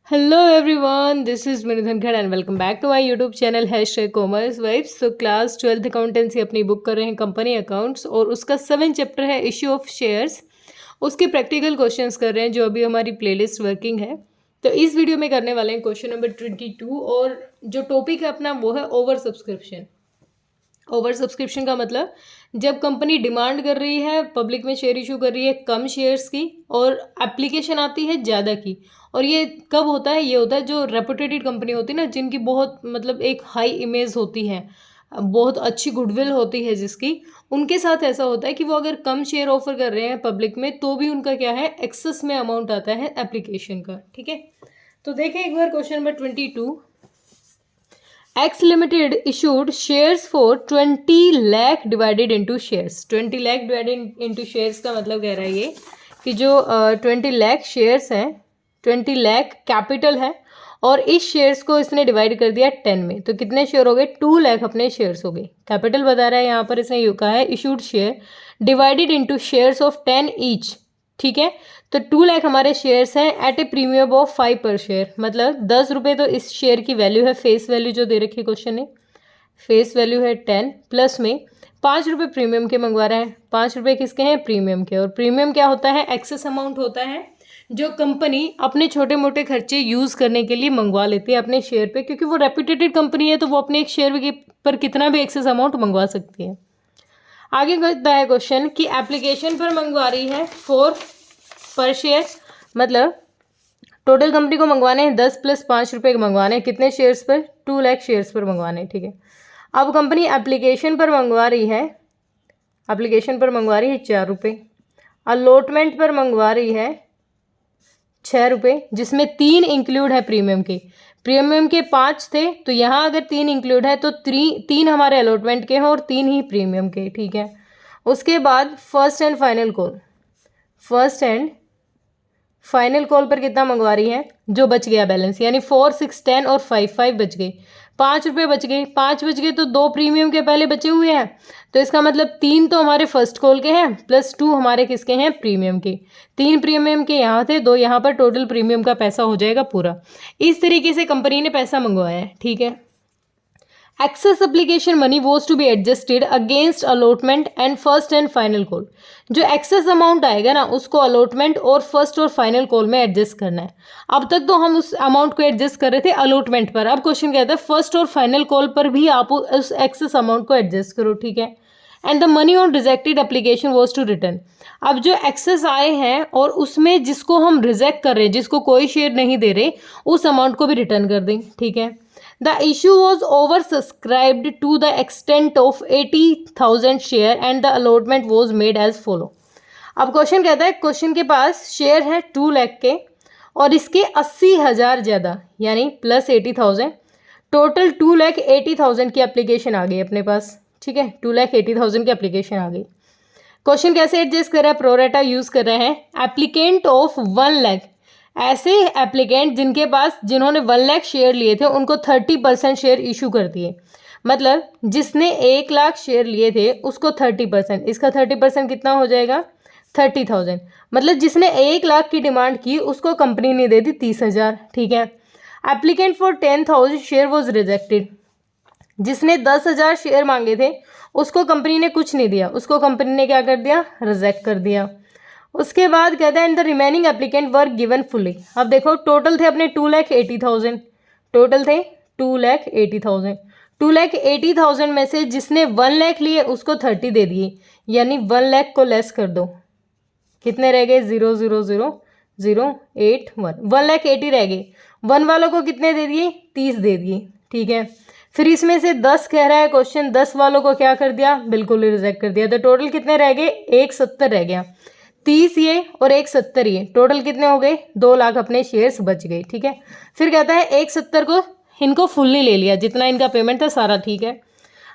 Hello everyone, this is Meenu Dhankhar and welcome back to my YouTube channel commerce vibes. तो class 12th accountancy अपनी book कर रहे हैं company accounts और उसका 7 चैप्टर है इश्यू ऑफ शेयर्स। उसके प्रैक्टिकल क्वेश्चंस कर रहे हैं जो अभी हमारी प्लेलिस्ट वर्किंग है। तो इस वीडियो में करने वाले हैं क्वेश्चन नंबर 22 और जो टॉपिक है अपना वो है ओवर सब्सक्रिप्शन। ओवर सब्सक्रिप्शन का मतलब जब कंपनी डिमांड कर रही है, पब्लिक में शेयर इशू कर रही है कम शेयर्स की और एप्लीकेशन आती है ज़्यादा की। और ये कब होता है? ये होता है जो रेपुटेटेड कंपनी होती है ना, जिनकी बहुत मतलब एक हाई इमेज होती है, बहुत अच्छी गुडविल होती है जिसकी, उनके साथ ऐसा होता है कि वो अगर कम शेयर ऑफर कर रहे हैं पब्लिक में तो भी उनका क्या है, एक्सेस में अमाउंट आता है एप्लीकेशन का। ठीक है, तो देखें एक बार question number 22। X Limited issued shares for 20 lakh divided into shares। 20 lakh divided into shares का मतलब कह रहा है ये कि जो 20 lakh शेयर्स हैं, 20 lakh कैपिटल है और इस शेयर्स को इसने डिवाइड कर दिया 10 में, तो कितने शेयर हो गए? 2 लाख अपने शेयर्स हो गए। कैपिटल बता रहा है यहाँ पर, इसने यू कहा है issued share divided into shares of 10 each. ठीक है, तो 2 लाख हमारे शेयर्स हैं एट ए प्रीमियम ऑफ 5 पर शेयर, मतलब 10 रुपये तो इस शेयर की वैल्यू है, फेस वैल्यू जो दे रखी क्वेश्चन है, फेस वैल्यू है 10 प्लस में 5 रुपये प्रीमियम के मंगवा रहा है। 5 रुपये किसके हैं? प्रीमियम के। और प्रीमियम क्या होता है? एक्सेस अमाउंट होता है जो कंपनी अपने छोटे मोटे खर्चे यूज़ करने के लिए मंगवा लेती है अपने शेयर पे, क्योंकि वो रेप्यूटेटेड कंपनी है तो वो अपने एक शेयर पर कितना भी एक्सेस अमाउंट मंगवा सकती है। आगे कहता है क्वेश्चन कि एप्लीकेशन पर मंगवा रही है 4 पर शेयर, मतलब टोटल कंपनी को मंगवाने हैं 10 प्लस 5 रुपये के मंगवाने हैं, कितने शेयर्स पर? 2 लाख शेयर्स पर मंगवाने हैं। ठीक है, अब कंपनी एप्लीकेशन पर मंगवा रही है, एप्लीकेशन पर मंगवा रही है 4 रुपये, अलॉटमेंट पर मंगवा रही है 6 रुपये, जिसमें 3 इंक्लूड है प्रीमियम के। प्रीमियम के 5 थे तो यहाँ अगर 3 इंक्लूड है तो 3 हमारे अलॉटमेंट के हैं और 3 ही प्रीमियम के। ठीक है, उसके बाद first and final call, first and final call पर कितना मंगवा रही है? जो बच गया बैलेंस, यानी 4, 6, 10 और 5 बच गए, 5 रुपये बच गए। 5 बच गए तो 2 प्रीमियम के पहले बचे हुए हैं, तो इसका मतलब 3 तो हमारे फर्स्ट कॉल के हैं प्लस 2 हमारे किसके हैं? प्रीमियम के। 3 प्रीमियम के यहाँ थे, 2 यहाँ पर, टोटल प्रीमियम का पैसा हो जाएगा पूरा। इस तरीके से कंपनी ने पैसा मंगवाया है। ठीक है, excess application money was to be adjusted against allotment and first and final call. जो एक्सेस अमाउंट आएगा ना उसको अलॉटमेंट और फर्स्ट और फाइनल कॉल में एडजस्ट करना है। अब तक तो हम उस अमाउंट को एडजस्ट कर रहे थे अलॉटमेंट पर, अब क्वेश्चन कहता है फर्स्ट और फाइनल कॉल पर भी आप उस एक्सेस अमाउंट को एडजस्ट करो। ठीक है, and the money on rejected application was to return. अब जो एक्सेस आए हैं और उसमें जिसको हम रिजेक्ट कर रहे हैं, जिसको कोई शेयर नहीं दे रहे, उस अमाउंट को भी रिटर्न कर दें। ठीक है, The issue was oversubscribed to the extent of 80,000 share and the allotment was made as follow। अब क्वेश्चन कहता है क्वेश्चन के पास शेयर है 2 लाख के और इसके 80,000 ज़्यादा, यानी प्लस 80,000, टोटल 2,80,000 की एप्लीकेशन आ गई अपने पास। ठीक है, 2,80,000 की एप्लीकेशन आ गई। क्वेश्चन कैसे एडजस्ट कर रहा है? प्रोरेटा यूज़ कर रहे हैं। एप्लीकेंट ऑफ 1 लाख, ऐसे एप्लीकेंट जिन्होंने 1 लाख शेयर लिए थे उनको 30% शेयर इशू कर दिए, मतलब जिसने 1 लाख शेयर लिए थे उसको 30%, इसका 30% कितना हो जाएगा? 30,000, मतलब जिसने 1 लाख की डिमांड की उसको कंपनी ने दे दी 30,000। ठीक है, applicant for 10,000 share was rejected, जिसने 10,000 शेयर मांगे थे उसको कंपनी ने कुछ नहीं दिया, उसको कंपनी ने क्या कर दिया? रिजेक्ट कर दिया। उसके बाद कहते हैं and the remaining applicant work given fully. अब देखो टोटल थे अपने 2,80,000, टोटल थे 2,80,000। 2,80,000 में से जिसने 1 लाख लिए उसको 30 दे दिए, यानी 1 लाख को लेस कर दो, कितने रह गए? 0,0,0,0,8,1, 1,80,000 रह गए। 1 वालों को कितने दे दिए? 30 दे दिए। ठीक है, फिर इसमें से 10 कह रहा है क्वेश्चन, 10 वालों को क्या कर दिया? बिल्कुल रिजेक्ट कर दिया। तो टोटल कितने रह गए? 170 रह गया। 30 ये और 170 ये, टोटल कितने हो गए? 2 लाख अपने शेयर्स बच गए। ठीक है, फिर कहता है 170 को इनको फुल्ली ले लिया, जितना इनका पेमेंट था सारा। ठीक है,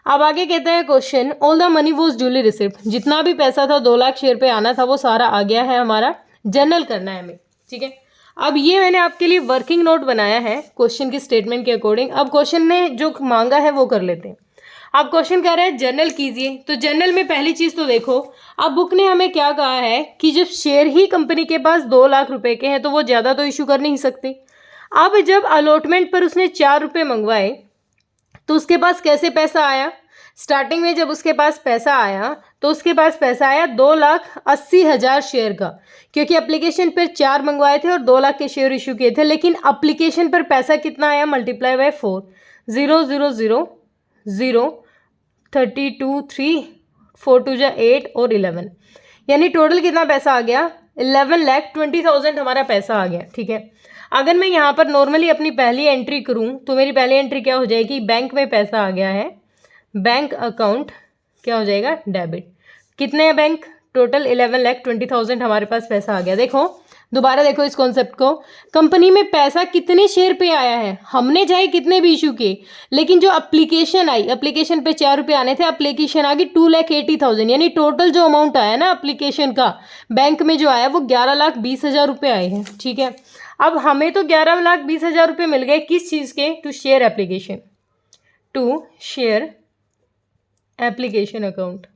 अब आगे कहता है question all the money was duly received, जितना भी पैसा था 2 लाख शेयर पे आना था वो सारा आ गया है, हमारा जनरल करना है हमें। ठीक है, अब ये मैंने आपके लिए वर्किंग नोट बनाया है क्वेश्चन की स्टेटमेंट के अकॉर्डिंग। अब क्वेश्चन ने जो मांगा है वो कर लेते हैं। अब क्वेश्चन कह रहा है जर्नल कीजिए, तो जर्नल में पहली चीज़ तो देखो, अब बुक ने हमें क्या कहा है कि जब शेयर ही कंपनी के पास 2 लाख रुपए के हैं तो वो ज़्यादा तो इशू कर नहीं सकती। अब जब अलॉटमेंट पर उसने 4 रुपये मंगवाए तो उसके पास कैसे पैसा आया? स्टार्टिंग में जब उसके पास पैसा आया तो उसके पास पैसा आया 2,80,000 शेयर का, क्योंकि एप्लीकेशन पर 4 मंगवाए थे और 2 लाख के शेयर इशू किए थे। लेकिन एप्लीकेशन पर पैसा कितना आया? मल्टीप्लाई बाय 4, 0 0 0 0 32 3 4 2 जा 8 और 11, यानी टोटल कितना पैसा आ गया? 11,20,000 हमारा पैसा आ गया। ठीक है, अगर मैं यहाँ पर नॉर्मली अपनी पहली एंट्री करूँ तो मेरी पहली एंट्री क्या हो जाएगी? बैंक में पैसा आ गया है, बैंक अकाउंट क्या हो जाएगा? डेबिट। कितने हैं बैंक? टोटल 11,20,000 हमारे पास पैसा आ गया। देखो, दोबारा देखो इस कॉन्सेप्ट को। कंपनी में पैसा कितने शेयर पे आया है? हमने चाहे कितने भी इशू किए, लेकिन जो एप्लीकेशन आई, एप्लीकेशन पे 4 रुपये आने थे, एप्लीकेशन आ गई 2,80,000, यानी टोटल जो अमाउंट आया ना एप्लीकेशन का बैंक में जो आया वो 11,20,000 रुपये आए हैं। ठीक है, अब हमें तो 11,20,000 रुपये मिल गए किस चीज़ के? To share application, to share application account.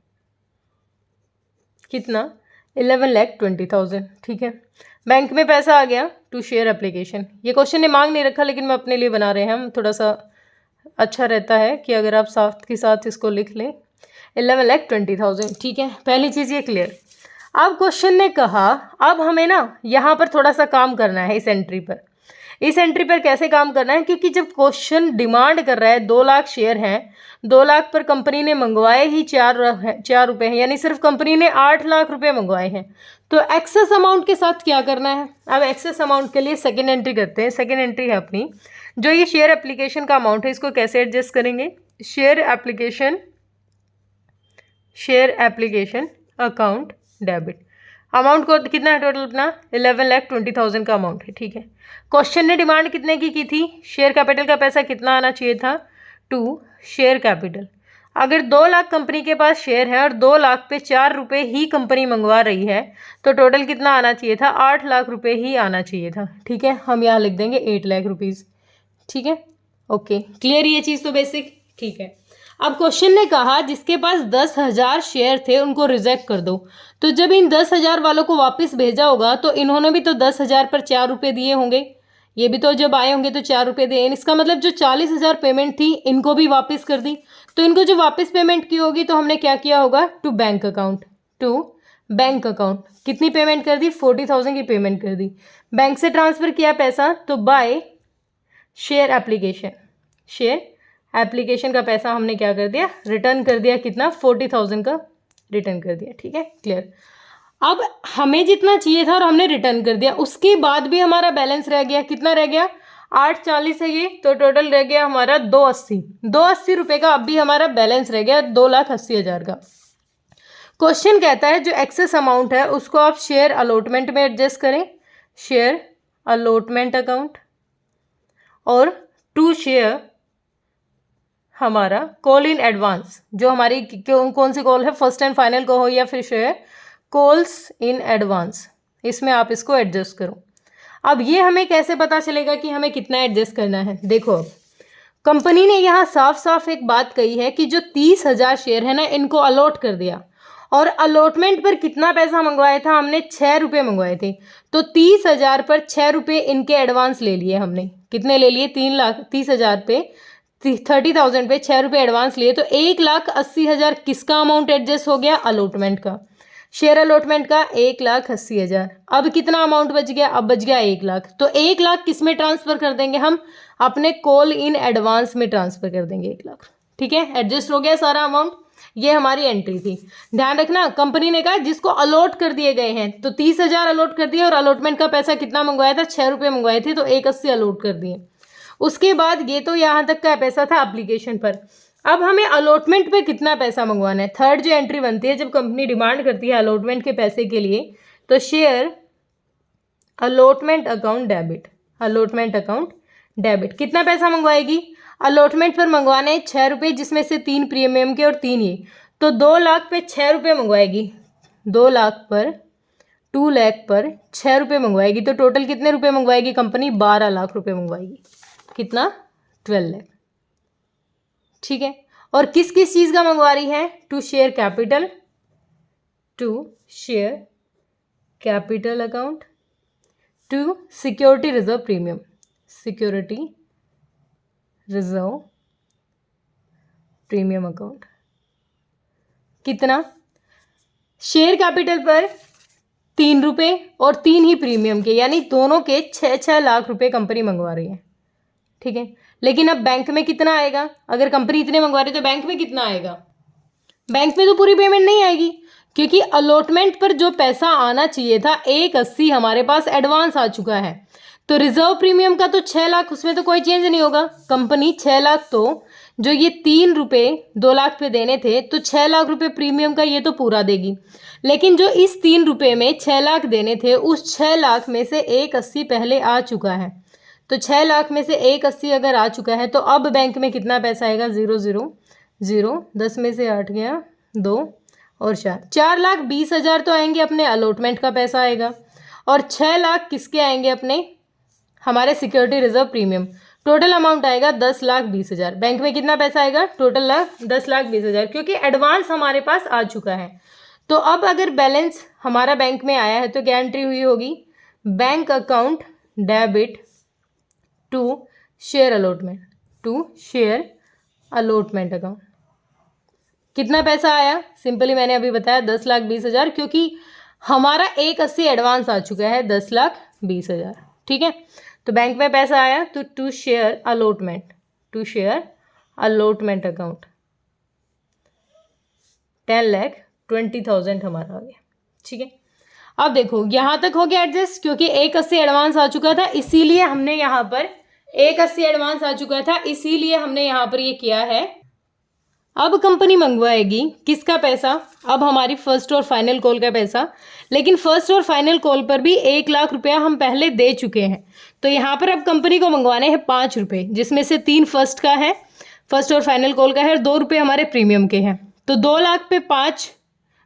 कितना? 11,20,000। ठीक है, बैंक में पैसा आ गया टू शेयर एप्लीकेशन। ये क्वेश्चन ने मांग नहीं रखा, लेकिन मैं अपने लिए बना रहे हैं हम, थोड़ा सा अच्छा रहता है कि अगर आप साथ के साथ इसको लिख लें। 11,20,000। ठीक है, पहली चीज़ ये क्लियर। अब क्वेश्चन ने कहा अब हमें ना यहाँ पर थोड़ा सा काम करना है इस एंट्री पर। इस एंट्री पर कैसे काम करना है? क्योंकि जब क्वेश्चन डिमांड कर रहा है 2 लाख शेयर हैं, 2 लाख पर कंपनी ने मंगवाए ही 4 रुपये हैं, यानी सिर्फ कंपनी ने 8 लाख रुपए मंगवाए हैं, तो एक्सेस अमाउंट के साथ क्या करना है? अब एक्सेस अमाउंट के लिए सेकेंड एंट्री करते हैं। सेकेंड एंट्री है अपनी, जो ये शेयर एप्लीकेशन का अमाउंट है, इसको कैसे एडजस्ट करेंगे? Share application account debit. Amount को कितना है टोटल अपना? 11,20,000 का अमाउंट है। ठीक है, क्वेश्चन ने डिमांड कितने की थी? शेयर कैपिटल का पैसा कितना आना चाहिए था? To share capital. अगर 2 लाख कंपनी के पास शेयर है और 2 लाख पे 4 रुपये ही कंपनी मंगवा रही है, तो टोटल कितना आना चाहिए था? 8 लाख रुपये ही आना चाहिए था। ठीक है, हम यहाँ लिख देंगे 8 लाख रुपीज़। ठीक है, ओके, क्लियर ये चीज़ तो बेसिक। ठीक है, अब क्वेश्चन ने कहा जिसके पास 10,000 शेयर थे उनको रिजेक्ट कर दो। तो जब इन 10,000 वालों को वापस भेजा होगा तो इन्होंने भी तो 10,000 पर 4 रुपये दिए होंगे, ये भी तो जब आए होंगे तो 4 रुपये दिए। इसका मतलब जो 40,000 पेमेंट थी इनको भी वापस कर दी। तो इनको जो वापस पेमेंट की होगी तो हमने क्या किया होगा? To bank account. To bank account कितनी पेमेंट कर दी? 40,000 की पेमेंट कर दी। बैंक से ट्रांसफ़र किया पैसा तो बाय शेयर एप्लीकेशन का पैसा हमने क्या कर दिया? रिटर्न कर दिया। कितना? 40,000 का रिटर्न कर दिया। ठीक है, क्लियर। अब हमें जितना चाहिए था और हमने रिटर्न कर दिया, उसके बाद भी हमारा बैलेंस रह गया। कितना रह गया? 840 है ये, तो टोटल रह गया हमारा 280 रुपये का। अब भी हमारा बैलेंस रह गया 2,80,000 का। क्वेश्चन कहता है जो एक्सेस अमाउंट है उसको आप शेयर अलॉटमेंट में एडजस्ट करें, शेयर अलॉटमेंट अकाउंट, और टू शेयर हमारा कॉल इन एडवांस, जो हमारी कौन सी कॉल है, फर्स्ट एंड फाइनल को हो या फिर शेयर कॉल्स इन एडवांस, इसमें आप इसको एडजस्ट करो। अब ये हमें कैसे पता चलेगा कि हमें कितना एडजस्ट करना है? देखो, अब कंपनी ने यहाँ साफ साफ एक बात कही है कि जो 30,000 शेयर है ना, इनको अलॉट कर दिया, और अलॉटमेंट पर कितना पैसा मंगवाया था हमने? 6 रुपये मंगवाए थे, तो 30,000 पर 6 रुपये इनके एडवांस ले लिए हमने। कितने ले लिए? 3,30,000 पे 30,000 पे 6 रुपये एडवांस लिए, तो 1,80,000 किसका अमाउंट एडजस्ट हो गया? अलॉटमेंट का, शेयर अलॉटमेंट का 1,80,000। अब कितना अमाउंट बच गया? अब बच गया 1 लाख। तो 1 लाख किस में ट्रांसफ़र कर देंगे हम? अपने कॉल इन एडवांस में ट्रांसफ़र कर देंगे 1 लाख। ठीक है, एडजस्ट हो गया सारा अमाउंट। ये हमारी एंट्री थी। ध्यान रखना, कंपनी ने कहा जिसको अलॉट कर दिए गए हैं, तो 30,000 अलॉट कर दिए, और अलॉटमेंट का पैसा कितना मंगवाया था? 6 रुपये मंगवाए थे, तो 1,80 अलॉट कर दिए। उसके बाद ये तो यहाँ तक का पैसा था एप्लीकेशन पर। अब हमें अलॉटमेंट पे कितना पैसा मंगवाना है? थर्ड जो एंट्री बनती है जब कंपनी डिमांड करती है अलॉटमेंट के पैसे के लिए, तो share allotment account debit, allotment account debit. कितना पैसा मंगवाएगी? अलॉटमेंट पर मंगवाने 6 रुपये, जिसमें से 3 प्रीमियम के और 3 ये, तो 2 लाख पे 6 रुपये मंगवाएगी। 2 लाख पर 2 लाख पर 6 रुपये मंगवाएगी, तो टोटल कितने रुपये मंगवाएगी कंपनी? 12 लाख रुपये मंगवाएगी। कितना? 12 लाख। ठीक है, और किस किस चीज़ का मंगवा रही है? To share capital account, to security reserve premium. Security reserve premium account. कितना? शेयर कैपिटल पर 3 रुपये और 3 ही प्रीमियम के, यानी दोनों के 6-6 लाख रुपए कंपनी मंगवा रही है। ठीक है, लेकिन अब बैंक में कितना आएगा? अगर कंपनी इतने मंगवा रही है तो बैंक में कितना आएगा? बैंक में तो पूरी पेमेंट नहीं आएगी, क्योंकि अलॉटमेंट पर जो पैसा आना चाहिए था 180 हमारे पास एडवांस आ चुका है। तो रिजर्व प्रीमियम का तो 6 लाख, उसमें तो कोई चेंज नहीं होगा। कंपनी 6 लाख, तो जो ये 3 रुपये 2 लाख पे देने थे, तो 6 लाख रुपए प्रीमियम का ये तो पूरा देगी। लेकिन जो इस 3 रुपये में 6 लाख देने थे, उस 6 लाख में से 180 पहले आ चुका है। तो 6 लाख में से 180 अगर आ चुका है, तो अब बैंक में कितना पैसा आएगा? 0 0 0, 10 में से 8 गया 2 और 4,20,000 तो आएंगे, अपने अलॉटमेंट का पैसा आएगा। और 6 लाख किसके आएंगे? अपने हमारे security reserve premium. Total amount आएगा 10,20,000। बैंक में कितना पैसा आएगा? टोटल 10,20,000, क्योंकि एडवांस हमारे पास आ चुका है। तो अब अगर बैलेंस हमारा बैंक में आया है तो क्या एंट्री हुई होगी? Bank account debit to share allotment, to share allotment account. कितना पैसा आया? सिंपली मैंने अभी बताया 10,20,000, क्योंकि हमारा 180 एडवांस आ चुका है 10,20,000। ठीक है, तो बैंक में पैसा आया तो to share allotment, to share allotment account 10,20,000 हमारा आ गया। ठीक है, अब देखो यहाँ तक हो गया एडजस्ट, क्योंकि 180 एडवांस आ चुका था, इसीलिए हमने यहाँ पर 180 एडवांस आ चुका था, इसीलिए हमने यहाँ पर ये किया है। अब कंपनी मंगवाएगी किसका पैसा? अब हमारी फर्स्ट और फाइनल कॉल का पैसा। लेकिन फर्स्ट और फाइनल कॉल पर भी 1 लाख रुपया हम पहले दे चुके हैं, तो यहाँ पर अब कंपनी को मंगवाने हैं 5 रुपये, जिसमें से 3 फर्स्ट का है, फर्स्ट और फाइनल कॉल का है, और 2 रुपये हमारे प्रीमियम के हैं। तो 2 लाख पे 5,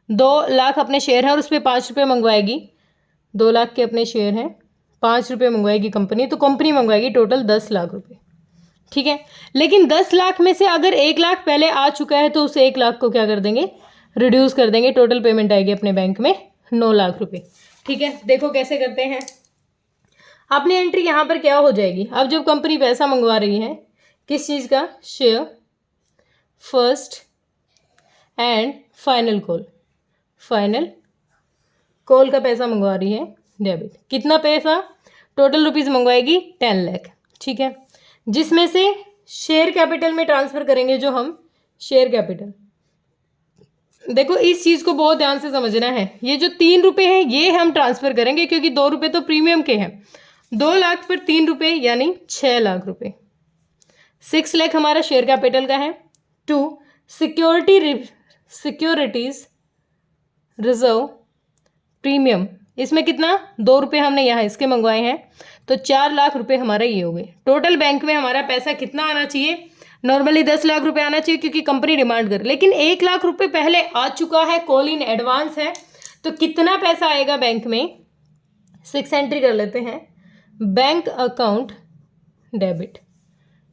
2 लाख अपने शेयर है और उस पर 5 रुपये मंगवाएगी। 2 लाख के अपने शेयर हैं, 5 रुपये मंगवाएगी कंपनी, तो कंपनी मंगवाएगी टोटल 10 लाख रुपये। ठीक है, लेकिन 10 लाख में से अगर 1 लाख पहले आ चुका है तो उस 1 लाख को क्या कर देंगे? रिड्यूस कर देंगे। टोटल पेमेंट आएगी अपने बैंक में 9 लाख रुपए। ठीक है, देखो कैसे करते हैं। अपनी एंट्री यहाँ पर क्या हो जाएगी? अब जब कंपनी पैसा मंगवा रही है किस चीज़ का? Share first and final call, final call का पैसा मंगवा रही है डेबिट। कितना पैसा? टोटल रुपीज़ मंगवाएगी 10 लाख। ठीक है, जिसमें से शेयर कैपिटल में ट्रांसफ़र करेंगे, जो हम शेयर कैपिटल, देखो इस चीज़ को बहुत ध्यान से समझना है। ये जो 3 रुपये हैं ये हम ट्रांसफ़र करेंगे, क्योंकि 2 रुपये तो प्रीमियम के हैं। 2 लाख पर 3 रुपये यानी 6 लाख रुपये। 6 लाख हमारा शेयर कैपिटल का है। टू सिक्योरिटीज रिजर्व प्रीमियम, इसमें कितना? 2 रुपये हमने यहाँ इसके मंगवाए हैं, तो 4 लाख रुपए हमारा ये हो गए। टोटल बैंक में हमारा पैसा कितना आना चाहिए? नॉर्मली 10 लाख रुपए आना चाहिए, क्योंकि कंपनी डिमांड कर, लेकिन 1 लाख रुपए पहले आ चुका है, कॉल इन एडवांस है। तो कितना पैसा आएगा बैंक में? 6 एंट्री कर लेते हैं। Bank account debit,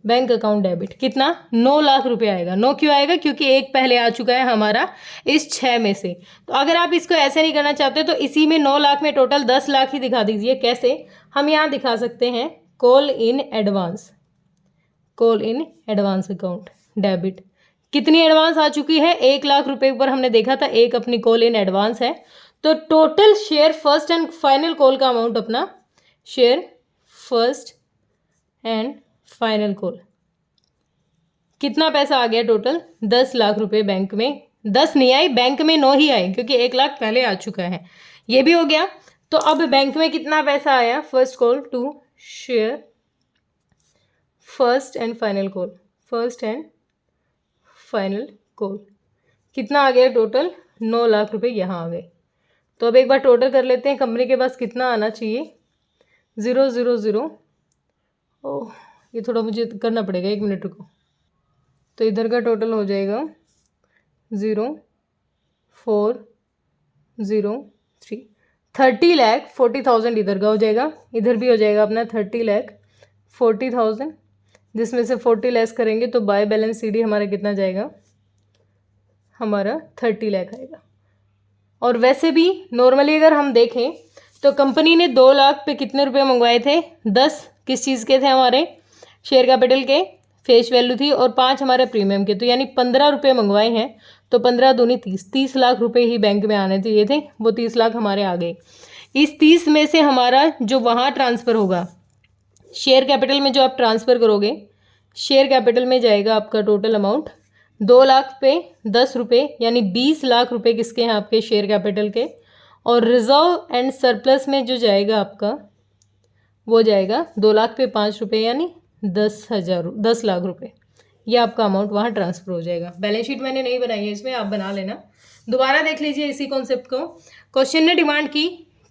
bank account debit कितना? 9 लाख रुपए आएगा। 9 क्यों आएगा? क्योंकि 1 पहले आ चुका है हमारा इस 6 में से। तो अगर आप इसको ऐसे नहीं करना चाहते तो इसी में 9 लाख में टोटल 10 लाख ही दिखा दीजिए। कैसे? हम यहाँ दिखा सकते हैं call in advance, call in advance account debit. कितनी एडवांस आ चुकी है? 1 लाख रुपए ऊपर हमने देखा था, 1 अपनी कॉल इन एडवांस है। तो total share first and final call का अमाउंट अपना, share first and final call, कितना पैसा आ गया? टोटल 10 लाख रुपए बैंक में। 10 नहीं आई, बैंक में 9 ही आए, क्योंकि 1 लाख पहले आ चुका है। ये भी हो गया। तो अब बैंक में कितना पैसा आया? First call to share first and final call, first and final call कितना आ गया? टोटल 9 लाख रुपए यहाँ आ गए। तो अब एक बार टोटल कर लेते हैं, कंपनी के पास कितना आना चाहिए? 0 0 0। ओह, ये थोड़ा मुझे करना पड़ेगा, 1 मिनट रुको। तो इधर का टोटल हो जाएगा 0 4 0 3, 30,40,000 इधर का हो जाएगा। इधर भी हो जाएगा अपना 30,40,000, जिसमें से 40 लेस करेंगे तो बाय बैलेंस सीडी हमारा कितना जाएगा? हमारा 30 लाख आएगा। और वैसे भी नॉर्मली अगर हम देखें तो कंपनी ने 2 लाख पे कितने रुपए मंगवाए थे? 10 किस चीज़ के थे हमारे? शेयर कैपिटल के, फेस वैल्यू थी, और 5 हमारे प्रीमियम के, तो यानी 15 रुपये मंगवाए हैं। तो 15 दूनी 30, 30 लाख रुपए ही बैंक में आने चाहिए थे, वो 30 लाख हमारे आ गए। इस 30 में से हमारा जो वहाँ ट्रांसफ़र होगा, शेयर कैपिटल में जो आप ट्रांसफ़र करोगे, शेयर कैपिटल में जाएगा आपका टोटल अमाउंट 2 लाख पे 10 रुपये, यानी 20 लाख रुपए किसके हैं? आपके शेयर कैपिटल के। और रिजर्व एंड सरप्लस में जो जाएगा आपका, वो जाएगा 2 लाख पे 5 रुपये, यानी 10 लाख रुपए। ये आपका अमाउंट वहाँ ट्रांसफ़र हो जाएगा। बैलेंस शीट मैंने नहीं बनाई है इसमें, आप बना लेना। दोबारा देख लीजिए इसी कॉन्सेप्ट को। क्वेश्चन ने डिमांड की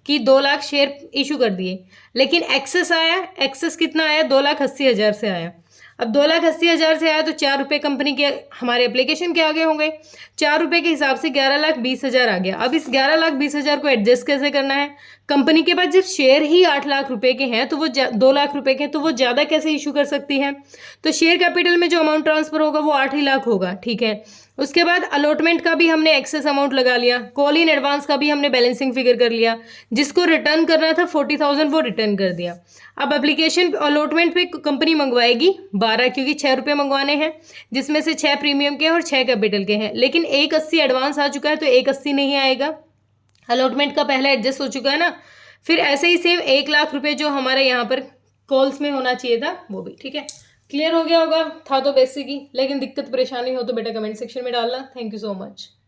कि 2 लाख शेयर इशू कर दिए, लेकिन एक्सेस आया, एक्सेस कितना आया? 2,80,000 से आया। अब 2,80,000 से आया तो 4 रुपये कंपनी के हमारे एप्लीकेशन के आगे होंगे। 4 रुपये के हिसाब से 11,20,000 आ गया। अब इस 11,20,000 को एडजस्ट कैसे करना है? कंपनी के पास जब शेयर ही 8 लाख रुपए के हैं, तो वो 2 लाख रुपए के हैं, तो वो ज़्यादा कैसे इशू कर सकती है? तो शेयर कैपिटल में जो अमाउंट ट्रांसफर होगा वो 8 ही लाख होगा, ठीक है। उसके बाद अलॉटमेंट का भी हमने एक्सेस अमाउंट लगा लिया, कॉल इन एडवांस का भी हमने बैलेंसिंग फिगर कर लिया, जिसको रिटर्न करना था 40,000 वो रिटर्न कर दिया। अब एप्लीकेशन अलॉटमेंट पे कंपनी मंगवाएगी 12, क्योंकि 6 रुपये मंगवाने हैं, जिसमें से 6 प्रीमियम के हैं और 6 कैपिटल के हैं। लेकिन 1,80 एडवांस आ चुका है, तो 1,80 नहीं आएगा, अलॉटमेंट का पहले एडजस्ट हो चुका है ना। फिर ऐसे ही सेम 1 लाख रुपए जो हमारे यहाँ पर कॉल्स में होना चाहिए था, वो भी, ठीक है। क्लियर हो गया होगा, था तो बेसिक ही, लेकिन दिक्कत परेशानी हो तो बेटा कमेंट सेक्शन में डालना। Thank you so much.